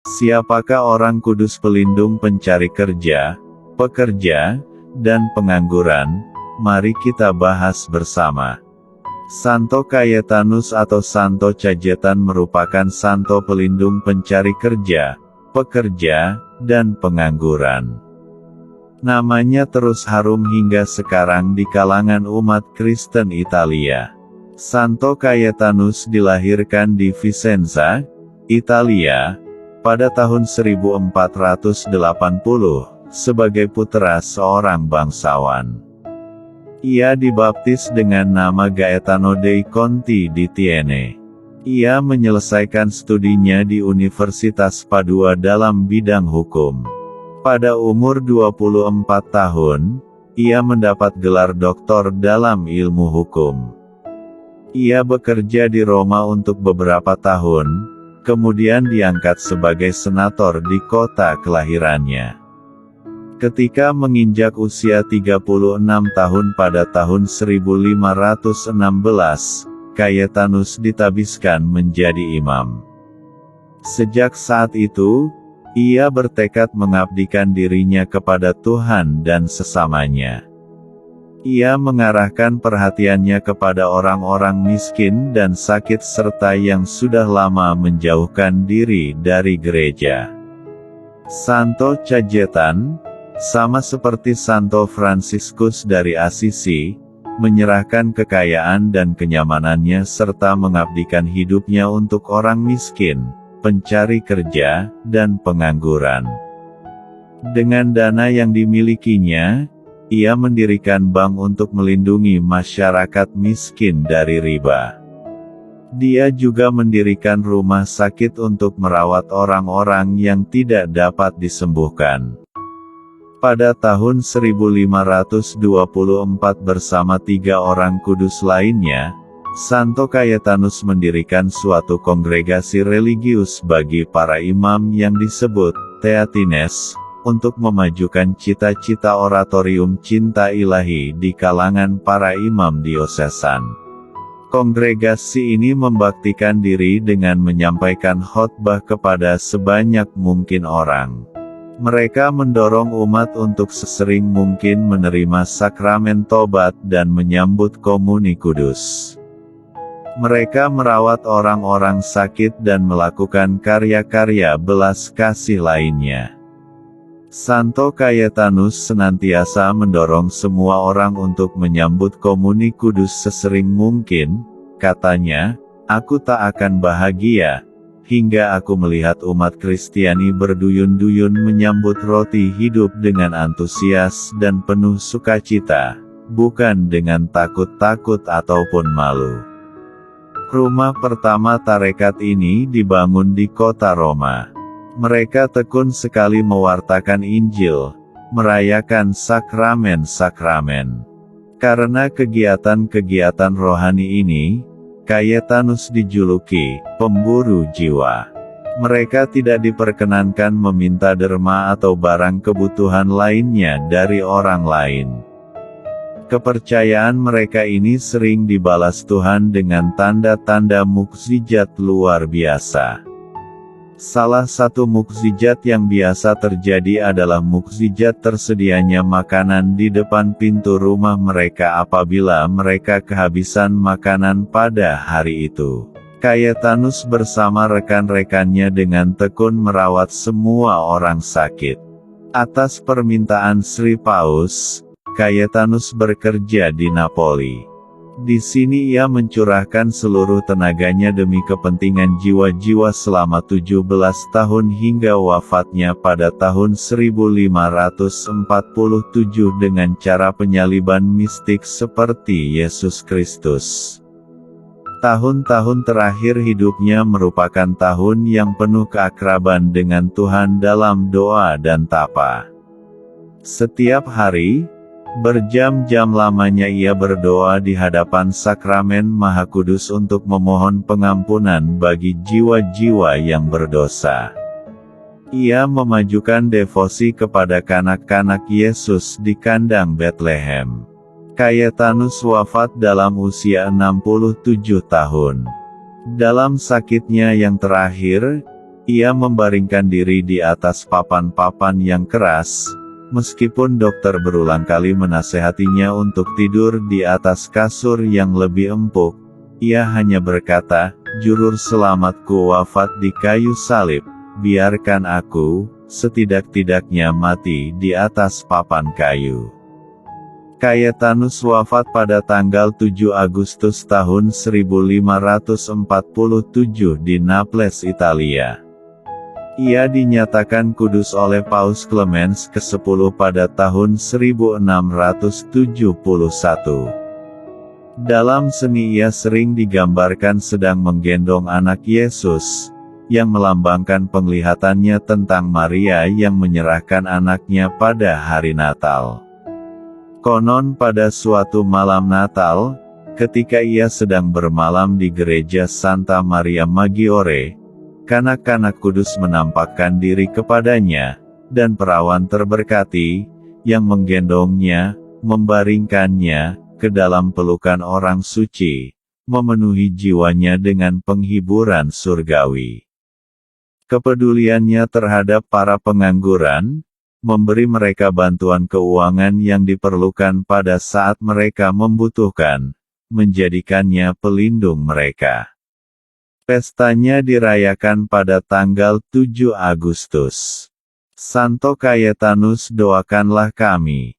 Siapakah orang kudus pelindung pencari kerja, pekerja, dan pengangguran? Mari kita bahas bersama. Santo Cayetanus atau Santo Cajetan merupakan santo pelindung pencari kerja, pekerja, dan pengangguran. Namanya terus harum hingga sekarang di kalangan umat Kristen Italia. Santo Cayetanus dilahirkan di Vicenza, Italia, pada tahun 1480, sebagai putra seorang bangsawan. Ia dibaptis dengan nama Gaetano dei Conti di Tiene. Ia menyelesaikan studinya di Universitas Padua dalam bidang hukum. Pada umur 24 tahun, ia mendapat gelar doktor dalam ilmu hukum. Ia bekerja di Roma untuk beberapa tahun, kemudian diangkat sebagai senator di kota kelahirannya. Ketika menginjak usia 36 tahun pada tahun 1516, Cayetanus ditabiskan menjadi imam. Sejak saat itu, ia bertekad mengabdikan dirinya kepada Tuhan dan sesamanya. Ia mengarahkan perhatiannya kepada orang-orang miskin dan sakit serta yang sudah lama menjauhkan diri dari gereja. Santo Cajetan, sama seperti Santo Fransiskus dari Assisi, menyerahkan kekayaan dan kenyamanannya serta mengabdikan hidupnya untuk orang miskin, pencari kerja, dan pengangguran. Dengan dana yang dimilikinya, ia mendirikan bank untuk melindungi masyarakat miskin dari riba. Dia juga mendirikan rumah sakit untuk merawat orang-orang yang tidak dapat disembuhkan. Pada tahun 1524 bersama 3 orang kudus lainnya, Santo Cayetanus mendirikan suatu kongregasi religius bagi para imam yang disebut Theatines, untuk memajukan cita-cita oratorium cinta ilahi di kalangan para imam diosesan. Kongregasi ini membaktikan diri dengan menyampaikan khotbah kepada sebanyak mungkin orang. Mereka mendorong umat untuk sesering mungkin menerima sakramen tobat dan menyambut komuni kudus. Mereka merawat orang-orang sakit dan melakukan karya-karya belas kasih lainnya. Santo Cayetanus senantiasa mendorong semua orang untuk menyambut komuni kudus sesering mungkin. Katanya, "Aku tak akan bahagia, hingga aku melihat umat Kristiani berduyun-duyun menyambut roti hidup dengan antusias dan penuh sukacita, bukan dengan takut-takut ataupun malu." Rumah pertama tarekat ini dibangun di kota Roma. Mereka tekun sekali mewartakan Injil, merayakan sakramen-sakramen. Karena kegiatan-kegiatan rohani ini, Cayetanus dijuluki pemburu jiwa. Mereka tidak diperkenankan meminta derma atau barang kebutuhan lainnya dari orang lain. Kepercayaan mereka ini sering dibalas Tuhan dengan tanda-tanda mukjizat luar biasa. Salah satu mukjizat yang biasa terjadi adalah mukjizat tersedianya makanan di depan pintu rumah mereka apabila mereka kehabisan makanan pada hari itu. Cayetanus bersama rekan-rekannya dengan tekun merawat semua orang sakit. Atas permintaan Sri Paus, Cayetanus bekerja di Napoli. Di sini ia mencurahkan seluruh tenaganya demi kepentingan jiwa-jiwa selama 17 tahun hingga wafatnya pada tahun 1547 dengan cara penyaliban mistik seperti Yesus Kristus. Tahun-tahun terakhir hidupnya merupakan tahun yang penuh keakraban dengan Tuhan dalam doa dan tapa. Setiap hari, berjam-jam lamanya ia berdoa di hadapan sakramen Maha Kudus untuk memohon pengampunan bagi jiwa-jiwa yang berdosa. Ia memajukan devosi kepada kanak-kanak Yesus di kandang Betlehem. Cayetanus wafat dalam usia 67 tahun. Dalam sakitnya yang terakhir, Ia membaringkan diri di atas papan-papan yang keras, meskipun dokter berulang kali menasehatinya untuk tidur di atas kasur yang lebih empuk. Ia hanya berkata, "Juru selamatku wafat di kayu salib, biarkan aku, setidak-tidaknya mati di atas papan kayu." Cayetanus wafat pada tanggal 7 Agustus tahun 1547 di Naples, Italia. Ia dinyatakan kudus oleh Paus Clemens ke-10 pada tahun 1671. Dalam seni ia sering digambarkan sedang menggendong anak Yesus, yang melambangkan penglihatannya tentang Maria yang menyerahkan anaknya pada hari Natal. Konon pada suatu malam Natal, ketika ia sedang bermalam di gereja Santa Maria Maggiore, kanak-kanak kudus menampakkan diri kepadanya, dan perawan terberkati, yang menggendongnya, membaringkannya, ke dalam pelukan orang suci, memenuhi jiwanya dengan penghiburan surgawi. Kepeduliannya terhadap para pengangguran, memberi mereka bantuan keuangan yang diperlukan pada saat mereka membutuhkan, menjadikannya pelindung mereka. Pestanya dirayakan pada tanggal 7 Agustus. Santo Cayetanus, doakanlah kami.